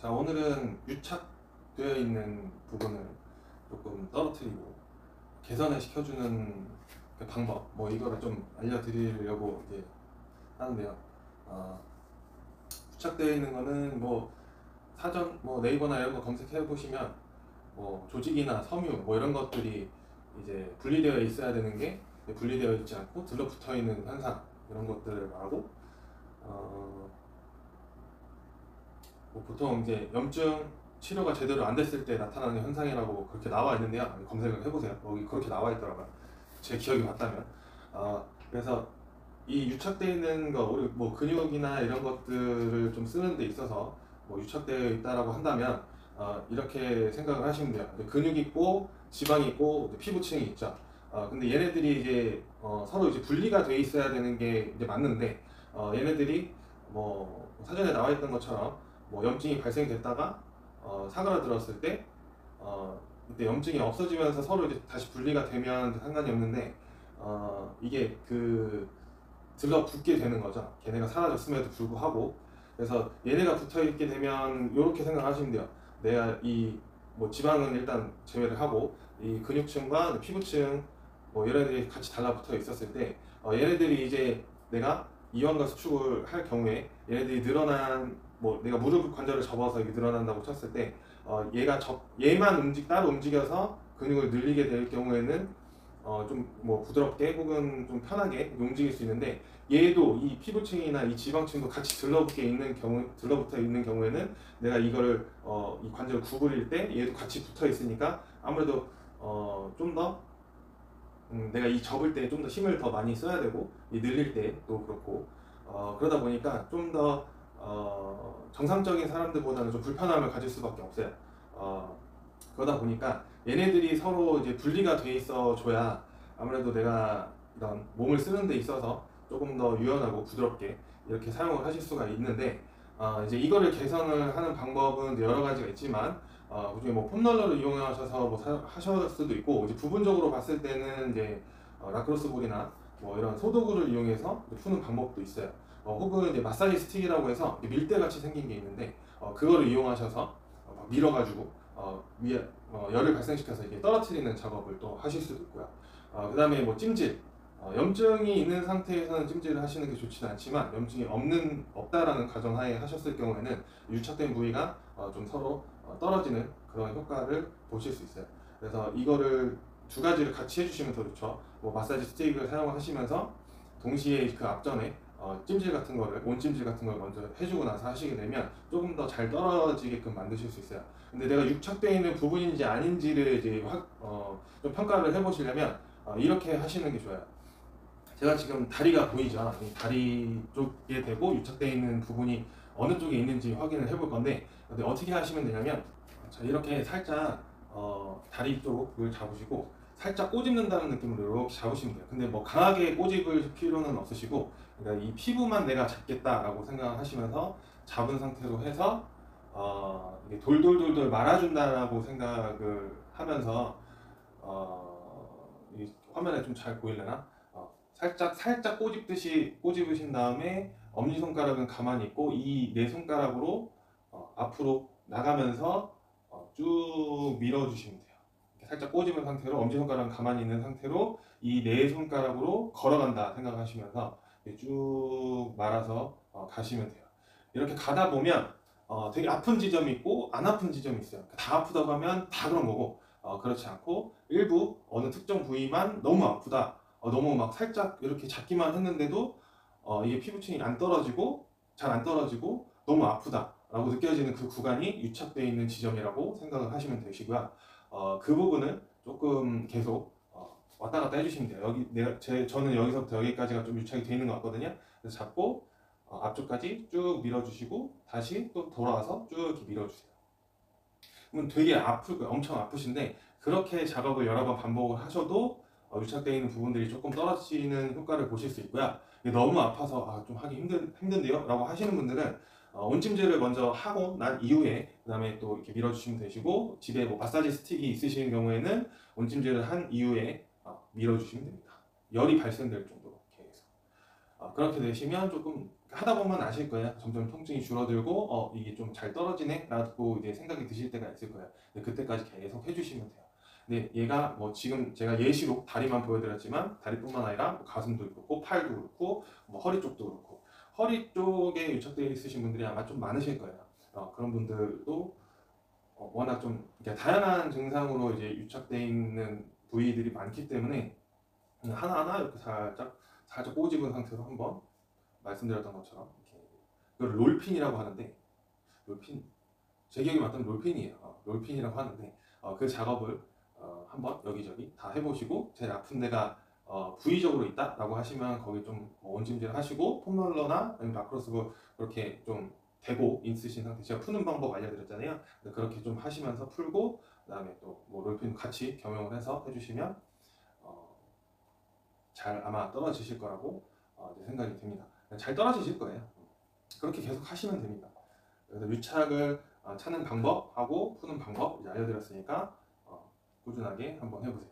자, 오늘은 유착되어 있는 부분을 조금 떨어뜨리고 개선을 시켜주는 그 방법, 이거를 좀 알려드리려고 이제 하는데요. 어, 유착되어 있는 거는 사전, 네이버나 이런 거 검색해 보시면 조직이나 섬유 이런 것들이 이제 분리되어 있어야 되는 게 분리되어 있지 않고 들러붙어 있는 현상, 이런 것들을 말하고, 보통 이제 염증 치료가 제대로 안 됐을 때 나타나는 현상이라고 그렇게 나와 있는데요. 검색을 해보세요. 여기 그렇게 나와 있더라고요. 제 기억이 맞다면. 그래서 이 유착되어 있는 거, 우리 근육이나 이런 것들을 좀 쓰는 데 있어서 유착되어 있다라고 한다면, 이렇게 생각을 하시면 돼요. 근육이 있고 지방이 있고 피부층이 있죠. 근데 얘네들이 이제 서로 이제 분리가 돼 있어야 되는 게 이제 맞는데, 얘네들이 사전에 나와 있던 것처럼 염증이 발생됐다가 사그라들었을 때 이때 염증이 없어지면서 서로 이제 다시 분리가 되면 상관이 없는데, 이게 들러붙게 되는 거죠. 걔네가 사라졌음에도 불구하고. 그래서 얘네가 붙어 있게 되면 이렇게 생각하시면 돼요. 내가 이 지방은 일단 제외를 하고 이 근육층과 피부층 얘네들이 같이 달라붙어 있었을 때, 얘네들이 이제 내가 이완과 수축을 할 경우에 얘네들이 늘어난, 내가 무릎 관절을 접어서 이게 늘어난다고 쳤을 때, 얘만 따로 움직여서 근육을 늘리게 될 경우에는 좀 부드럽게 혹은 좀 편하게 움직일 수 있는데, 얘도 이 피부층이나 이 지방층도 같이 들러붙어 있는 경우에는 내가 이거를 이 관절을 구부릴 때 얘도 같이 붙어 있으니까 아무래도 좀 더 내가 이 접을 때 좀 더 힘을 더 많이 써야 되고, 이 늘릴 때도 그렇고, 그러다 보니까 좀 더 정상적인 사람들보다는 좀 불편함을 가질 수밖에 없어요. 그러다 보니까 얘네들이 서로 이제 분리가 돼 있어 줘야 아무래도 내가 이런 몸을 쓰는 데 있어서 조금 더 유연하고 부드럽게 이렇게 사용을 하실 수가 있는데, 이제 이거를 개선을 하는 방법은 여러 가지가 있지만, 그중에 폼롤러를 이용하셔서 하실 수도 있고, 이제 부분적으로 봤을 때는 이제 라크로스 볼이나 이런 소도구를 이용해서 푸는 방법도 있어요. 혹은 이제 마사지 스틱이라고 해서 밀대 같이 생긴 게 있는데, 그거를 이용하셔서 밀어가지고 위에 열을 발생시켜서 이렇게 떨어뜨리는 작업을 또 하실 수도 있고요. 그 다음에 찜질, 염증이 있는 상태에서는 찜질을 하시는 게 좋지는 않지만, 염증이 없다라는 가정하에 하셨을 경우에는 유착된 부위가 좀 서로 떨어지는 그런 효과를 보실 수 있어요. 그래서 이거를 두 가지를 같이 해주시면 더 좋죠. 마사지 스틱을 사용하시면서 동시에 그 앞전에 찜질 같은 거를, 온찜질 같은 걸 먼저 해주고 나서 하시게 되면 조금 더 잘 떨어지게끔 만드실 수 있어요. 근데 내가 유착되어 있는 부분인지 아닌지를 이제 좀 평가를 해보시려면 이렇게 하시는 게 좋아요. 제가 지금 다리가 보이죠? 이 다리 쪽에 대고 유착되어 있는 부분이 어느 쪽에 있는지 확인을 해볼 건데, 근데 어떻게 하시면 되냐면, 자, 이렇게 살짝 다리 쪽을 잡으시고 살짝 꼬집는다는 느낌으로 이렇게 잡으시면 돼요. 근데 강하게 꼬집을 필요는 없으시고, 그러니까 이 피부만 내가 잡겠다라고 생각하시면서 잡은 상태로 해서 이게 돌돌돌돌 말아준다라고 생각을 하면서, 이 화면에 좀 잘 보이려나? 살짝 꼬집으신 다음에 엄지손가락은 가만히 있고 이 네 손가락으로 앞으로 나가면서 쭉 밀어주시면 돼요. 살짝 꼬집은 상태로 엄지손가락은 가만히 있는 상태로 이 네 손가락으로 걸어간다 생각하시면서 쭉 말아서 가시면 돼요. 이렇게 가다 보면 되게 아픈 지점이 있고 안 아픈 지점이 있어요. 다 아프다고 하면 다 그런 거고, 그렇지 않고 일부 어느 특정 부위만 너무 아프다, 너무 막 살짝 이렇게 잡기만 했는데도 이게 피부층이 잘 안 떨어지고 너무 아프다 라고 느껴지는 그 구간이 유착되어 있는 지점이라고 생각을 하시면 되시고요. 그 부분을 조금 계속 왔다 갔다 해주시면 돼요. 저는 여기서부터 여기까지가 좀 유착이 되어 있는 것 같거든요. 그래서 잡고 앞쪽까지 쭉 밀어주시고 다시 또 돌아와서 쭉 이렇게 밀어주세요. 그러면 되게 엄청 아프신데, 그렇게 작업을 여러 번 반복을 하셔도 유착되어 있는 부분들이 조금 떨어지는 효과를 보실 수 있고요. 너무 아파서 좀 하기 힘든데요? 라고 하시는 분들은 온찜질을 먼저 하고 난 이후에 그 다음에 또 이렇게 밀어주시면 되시고, 집에 마사지 스틱이 있으신 경우에는 온찜질을 한 이후에 밀어주시면 됩니다. 열이 발생될 정도로 이렇게 해서. 그렇게 되시면 조금 하다 보면 아실 거예요. 점점 통증이 줄어들고 이게 좀 잘 떨어지네 라고 이제 생각이 드실 때가 있을 거예요. 근데 그때까지 계속 해주시면 돼요. 근데 얘가 뭐 지금 제가 예시로 다리만 보여드렸지만 다리뿐만 아니라 뭐 가슴도 그렇고 팔도 그렇고 뭐 허리 쪽도 그렇고 허리 쪽에 유착되어 있으신 분들이 아마 좀 많으실 거예요. 그런 분들도 워낙 좀 이렇게 다양한 증상으로 이제 유착되어 있는 부위들이 많기 때문에 하나하나 이렇게 살짝 꼬집은 상태로 한번 말씀드렸던 것처럼 이렇게 이걸 롤핀이라고 하는데 롤핀 제 기억에 맞다면 롤핀이에요. 롤핀이라고 하는데 그 작업을 한번 여기저기 다 해보시고 제일 아픈 데가 부위적으로 있다라고 하시면 거기 좀 원찜질 하시고 폼롤러나 아니면 라크로스고 그렇게 좀 대고 있으신 상태 제가 푸는 방법 알려드렸잖아요. 그렇게 좀 하시면서 풀고 그다음에 또 뭐 롤핀 같이 겸용을 해서 해주시면 잘 아마 떨어지실 거라고 이제 생각이 듭니다. 잘 떨어지실 거예요. 그렇게 계속 하시면 됩니다. 그래서 유착을 찾는 방법하고 푸는 방법 이제 알려드렸으니까 꾸준하게 한번 해보세요.